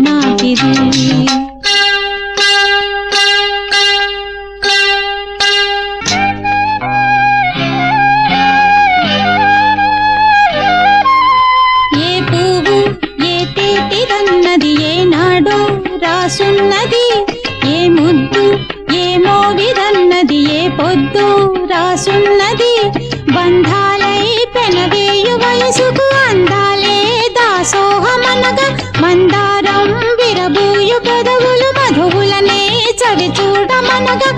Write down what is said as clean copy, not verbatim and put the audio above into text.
నాటిది. ఏ పువ్వు ఏ తీపిదన్నది ఏనాడో రాసున్నది, ఏ ముద్దు ఏ మోవిదన్నది ఏ పొద్దు రాసున్నది. బంధాలై పెనవేయు వయసుకు అందాలే దాసోహమనగా, మందారం విరబూయు పెదవులు మధువులనే చవి చూడమనగా.